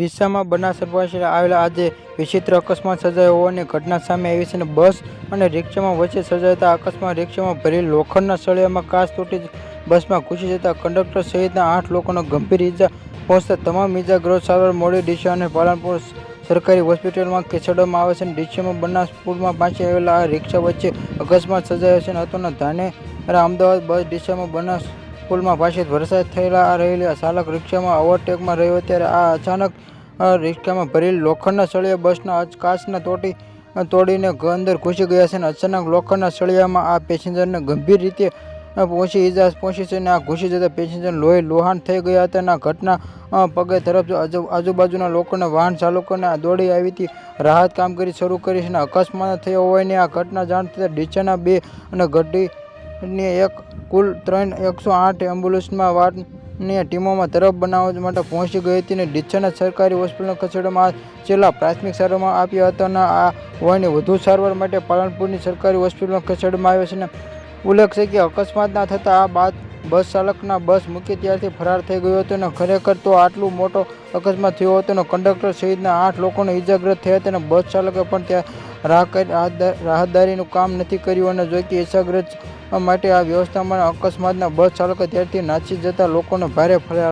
ડીસામાં બનાસર પાસે આવેલા આજે વિચિત્ર અકસ્માત સર્જાયો હોવાની ઘટના સામે આવી છે. બસ અને રિક્ષામાં વચ્ચે સર્જાતા અકસ્માત રિક્ષામાં ભરેલી લોખંડના સળિયામાં કાચ તૂટી બસમાં ઘૂસી જતા કંડક્ટર સહિતના 8 લોકોને ગંભીર ઈજા પહોંચતા તમામ ઈજાગ્રસ્તો સારવાર મોડી ડીસા અને પાલનપુર સરકારી હોસ્પિટલમાં ખસેડવામાં આવે છે. ડીસામાં બનાસપુરમાં પાસે આવેલા આ રિક્ષા વચ્ચે અકસ્માત સર્જાયો છે હતો. ધાનેરા અમદાવાદ બસ ડીસામાં બનાસપુરમાં પાસે વરસાદ થયેલા રહેલી ચાલક રિક્ષામાં ઓવરટેકમાં રહ્યો ત્યારે આ અચાનક રિક્ષામાં ભરેલી લોખંડના સળિયા બસના કાચના તોડીને અંદર ઘૂસી ગયા છે. અચાનક લોખંડના સળિયામાં આ પેસેન્જરને ગંભીર રીતે ઈજા પહોંચી છે અને આ ઘૂસી જતા પેસેન્જર લોહાણ થઈ ગયા હતા. આ ઘટના પગે તરફ આજુબાજુના લોકોને વાહન ચાલકોને દોડી આવી રાહત કામગીરી શરૂ કરી છે. અકસ્માત થયો હોવાની આ ઘટના જાણ થતાં ડીસાના 2 અને ગઢડીની એક કુલ 3 108 એમ્બ્યુલન્સમાં વાતની ટીમોમાં તરફ બનાવવા માટે પહોંચી ગઈ હતી અને ડીસાના સરકારી હોસ્પિટલમાં ખસેડવામાં છેલ્લા પ્રાથમિક સારવાર આપ્યા હતા. અને આ હોવાની વધુ સારવાર માટે પાલનપુરની સરકારી હોસ્પિટલમાં ખસેડવામાં આવ્યા છે. ઉલ્લેખ છે કે અકસ્માત ના થતાં આ બાદ બસ ચાલકના બસ મૂકી ત્યારથી ફરાર થઈ ગયો હતો. અને ખરેખર તો આટલો મોટો અકસ્માત થયો હતો અને કંડક્ટર સહિતના 8 લોકોને ઈજાગ્રસ્ત થયા હતા. અને બસ ચાલકે પણ ત્યાં રાહતદારીનું કામ નથી કર્યું. અને જો કે ઈજાગ્રસ્ત માટે આ વ્યવસ્થામાં અકસ્માતના બસ ચાલકે ત્યારથી નાસી જતા લોકોને ભારે ફરિયાદ